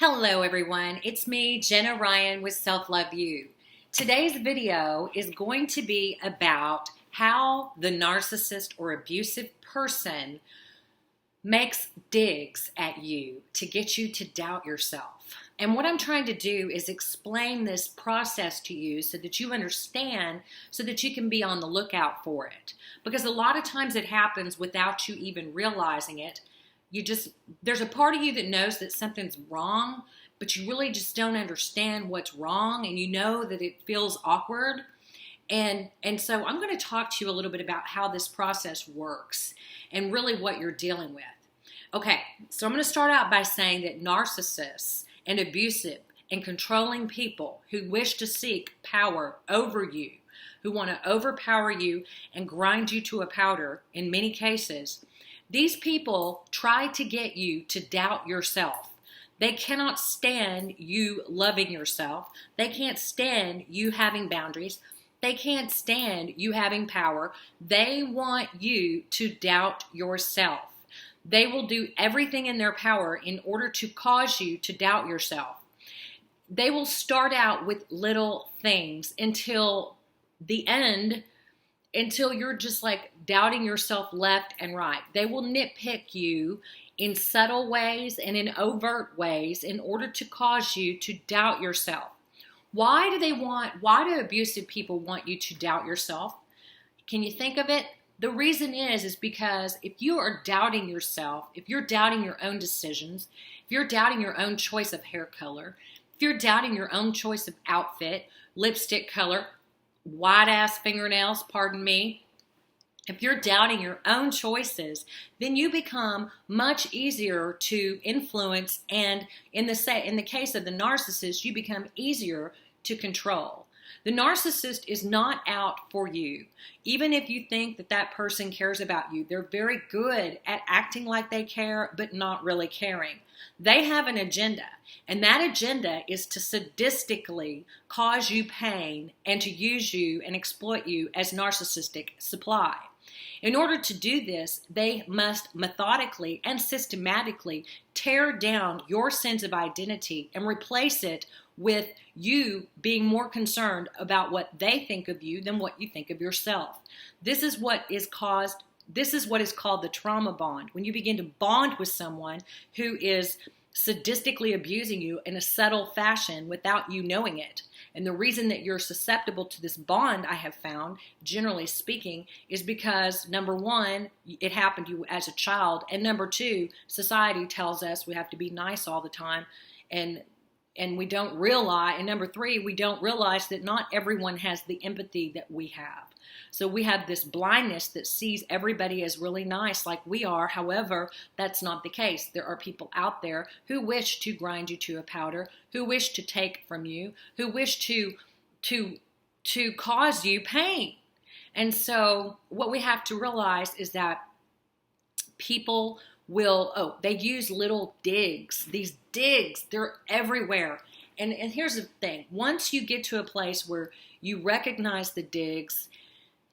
Hello everyone, it's me, Jenna Ryan with Self Love You. Today's video is going to be about how the narcissist or abusive person makes digs at you to get you to doubt yourself. And what I'm trying to do is explain this process to you so that you understand, so that you can be on the lookout for it. Because a lot of times it happens without you even realizing it. There's a part of you that knows that something's wrong, but you really just don't understand what's wrong, and you know that it feels awkward. And so I'm going to talk to you a little bit about how this process works and really what you're dealing with. Okay, so I'm going to start out by saying that narcissists and abusive and controlling people who wish to seek power over you, who want to overpower you and grind you to a powder in many cases, these people try to get you to doubt yourself. They cannot stand you loving yourself. They can't stand you having boundaries. They can't stand you having power. They want you to doubt yourself. They will do everything in their power in order to cause you to doubt yourself. They will start out with little things until the end, until you're just like doubting yourself left and right. They will nitpick you in subtle ways and in overt ways in order to cause you to doubt yourself. Why do abusive people want you to doubt yourself? Can you think of it? The reason is because if you are doubting yourself, if you're doubting your own decisions, if you're doubting your own choice of hair color, if you're doubting your own choice of outfit, lipstick color, white-ass fingernails, pardon me. If you're doubting your own choices, then you become much easier to influence, and in the case of the narcissist, you become easier to control. The narcissist is not out for you. Even if you think that that person cares about you, they're very good at acting like they care, but not really caring. They have an agenda, and that agenda is to sadistically cause you pain and to use you and exploit you as narcissistic supply. In order to do this, they must methodically and systematically tear down your sense of identity and replace it with you being more concerned about what they think of you than what you think of yourself. This is what is called the trauma bond. When you begin to bond with someone who is sadistically abusing you in a subtle fashion without you knowing it. And the reason that you're susceptible to this bond, I have found, generally speaking, is because, number one, it happened to you as a child, and number two, society tells us we have to be nice all the time, and we don't realize, and number three, we don't realize that not everyone has the empathy that we have. So we have this blindness that sees everybody as really nice like we are. However, that's not the case. There are people out there who wish to grind you to a powder, who wish to take from you, who wish to cause you pain. And so what we have to realize is that people they use little digs. These digs, they're everywhere. And here's the thing. Once you get to a place where you recognize the digs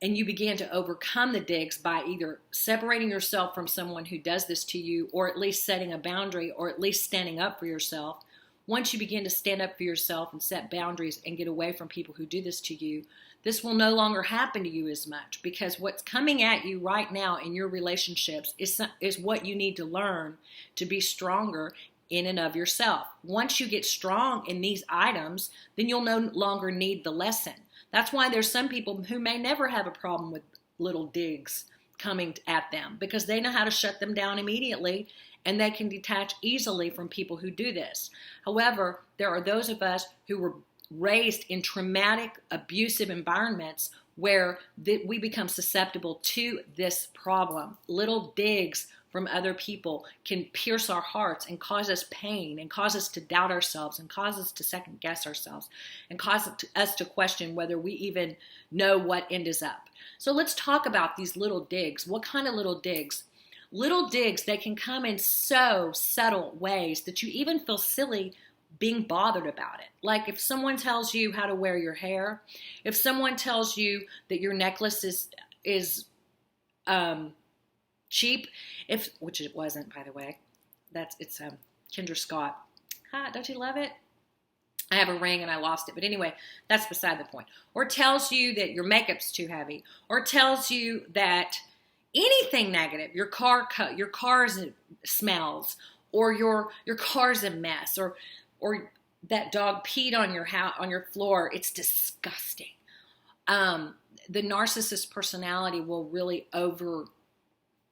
and you begin to overcome the digs by either separating yourself from someone who does this to you, or at least setting a boundary, or at least standing up for yourself, once you begin to stand up for yourself and set boundaries and get away from people who do this to you, this will no longer happen to you as much, because what's coming at you right now in your relationships is what you need to learn to be stronger in and of yourself. Once you get strong in these items, then you'll no longer need the lesson. That's why there's some people who may never have a problem with little digs coming at them, because they know how to shut them down immediately, and they can detach easily from people who do this. However, there are those of us who were raised in traumatic, abusive environments where we become susceptible to this problem. Little digs from other people can pierce our hearts and cause us pain and cause us to doubt ourselves and cause us to second guess ourselves and cause us to question whether we even know what end is up. So let's talk about these little digs. What kind of little digs? Little digs, they can come in so subtle ways that you even feel silly being bothered about it. Like if someone tells you how to wear your hair, if someone tells you that your necklace is cheap, which it wasn't, by the way. It's Kinder Scott. Hot, don't you love it? I have a ring and I lost it. But anyway, that's beside the point. Or tells you that your makeup's too heavy. Or tells you that anything negative, your car smells, or your car's a mess, or that dog peed on your house, on your floor. It's disgusting. The narcissist personality will really overblow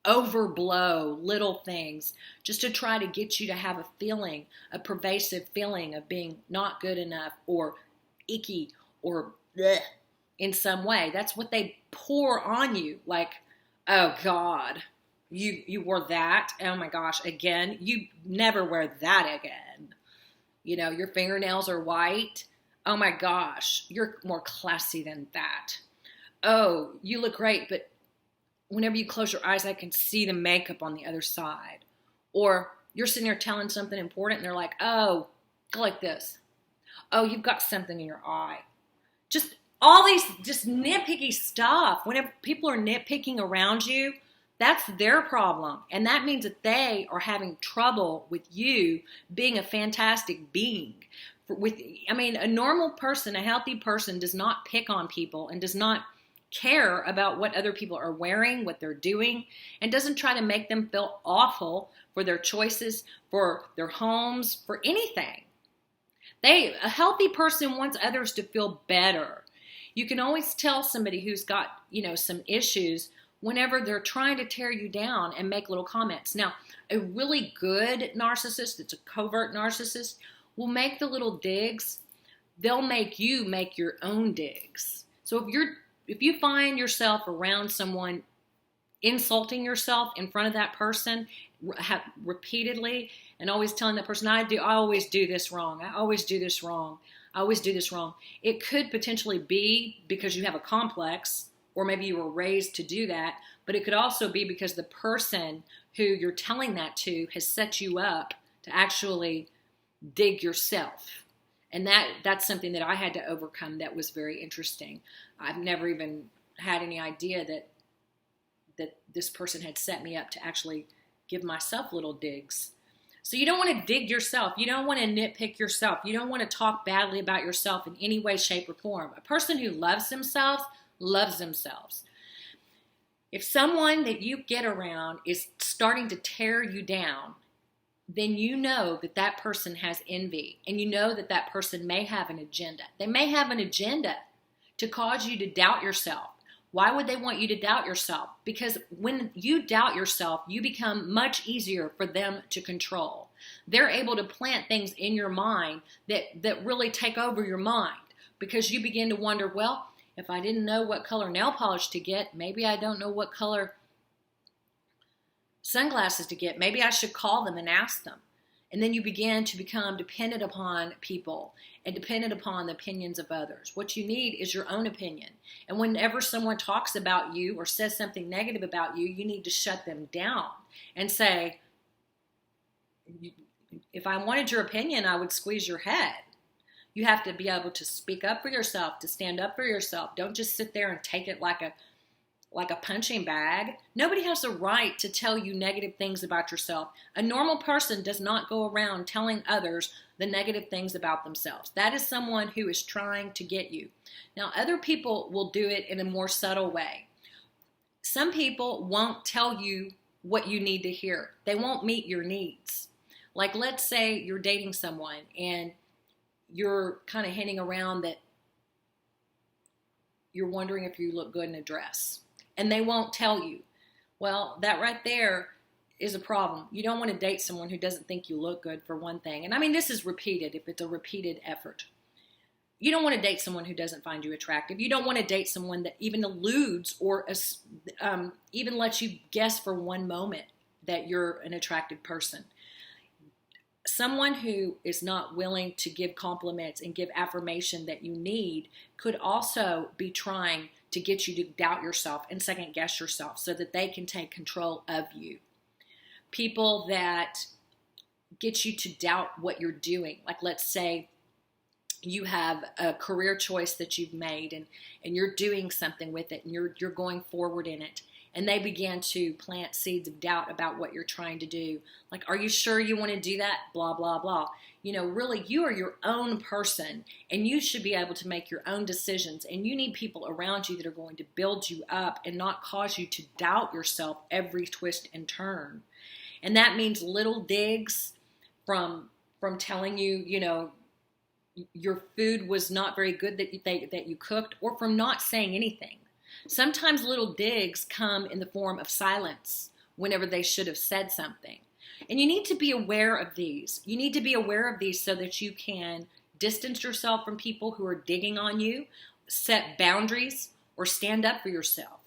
little things just to try to get you to have a pervasive feeling of being not good enough or icky or bleh in some way. That's what they pour on you. Like, oh God, you wore that? Oh my gosh, again? You never wear that again. You know, your fingernails are white. Oh my gosh, you're more classy than that. Oh, you look great, but whenever you close your eyes, I can see the makeup on the other side. Or you're sitting there telling something important and they're like, oh, go like this. Oh, you've got something in your eye. Just all these just nitpicky stuff. Whenever people are nitpicking around you, that's their problem. And that means that they are having trouble with you being a fantastic being. A normal person, a healthy person does not pick on people and does not care about what other people are wearing, what they're doing, and doesn't try to make them feel awful for their choices, for their homes, for anything. A healthy person wants others to feel better. You can always tell somebody who's got, some issues whenever they're trying to tear you down and make little comments. Now, a really good narcissist, that's a covert narcissist, will make the little digs. They'll make you make your own digs. So if you find yourself around someone insulting yourself in front of that person repeatedly and always telling that person, I always do this wrong. I always do this wrong. I always do this wrong. It could potentially be because you have a complex, or maybe you were raised to do that, but it could also be because the person who you're telling that to has set you up to actually dig yourself. And that's something that I had to overcome that was very interesting. I've never even had any idea that this person had set me up to actually give myself little digs. So you don't want to dig yourself. You don't want to nitpick yourself. You don't want to talk badly about yourself in any way, shape, or form. A person who loves themselves loves themselves. If someone that you get around is starting to tear you down, then you know that that person has envy, and you know that that person may have an agenda. They may have an agenda to cause you to doubt yourself. Why would they want you to doubt yourself? Because when you doubt yourself, you become much easier for them to control. They're able to plant things in your mind that really take over your mind, because you begin to wonder, well, if I didn't know what color nail polish to get, maybe I don't know what color sunglasses to get. Maybe I should call them and ask them. And then you begin to become dependent upon people and dependent upon the opinions of others. What you need is your own opinion. And whenever someone talks about you or says something negative about you, you need to shut them down and say, if I wanted your opinion, I would squeeze your head. You have to be able to speak up for yourself, to stand up for yourself. Don't just sit there and take it like a punching bag. Nobody has the right to tell you negative things about yourself. A normal person does not go around telling others the negative things about themselves. That is someone who is trying to get you. Now, other people will do it in a more subtle way. Some people won't tell you what you need to hear. They won't meet your needs. Like, let's say you're dating someone and you're kind of hinting around that you're wondering if you look good in a dress. And they won't tell you. Well, that right there is a problem. You don't want to date someone who doesn't think you look good, for one thing. And I mean, this is repeated, if it's a repeated effort. You don't want to date someone who doesn't find you attractive. You don't want to date someone that even alludes or even lets you guess for one moment that you're an attractive person. Someone who is not willing to give compliments and give affirmation that you need could also be trying to get you to doubt yourself and second guess yourself so that they can take control of you. People that get you to doubt what you're doing. Like, let's say you have a career choice that you've made and you're doing something with it and you're going forward in it. and they begin to plant seeds of doubt about what you're trying to do. Like, are you sure you want to do that? Blah, blah, blah. You know, really, you are your own person, and you should be able to make your own decisions, and you need people around you that are going to build you up and not cause you to doubt yourself every twist and turn. And that means little digs from telling you, you know, your food was not very good that you cooked, or from not saying anything. Sometimes little digs come in the form of silence whenever they should have said something. And you need to be aware of these. You need to be aware of these so that you can distance yourself from people who are digging on you, set boundaries, or stand up for yourself.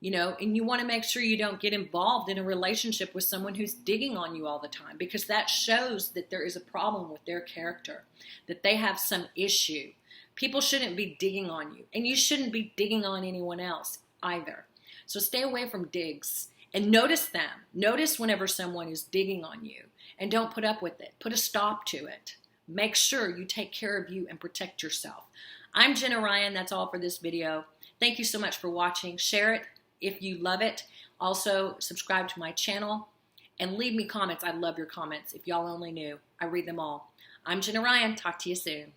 You know, and you want to make sure you don't get involved in a relationship with someone who's digging on you all the time, because that shows that there is a problem with their character, that they have some issue. People shouldn't be digging on you, and you shouldn't be digging on anyone else either. So stay away from digs and notice them. Notice whenever someone is digging on you, and don't put up with it. Put a stop to it. Make sure you take care of you and protect yourself. I'm Jenna Ryan. That's all for this video. Thank you so much for watching. Share it if you love it. Also, subscribe to my channel and leave me comments. I love your comments. If y'all only knew, I read them all. I'm Jenna Ryan. Talk to you soon.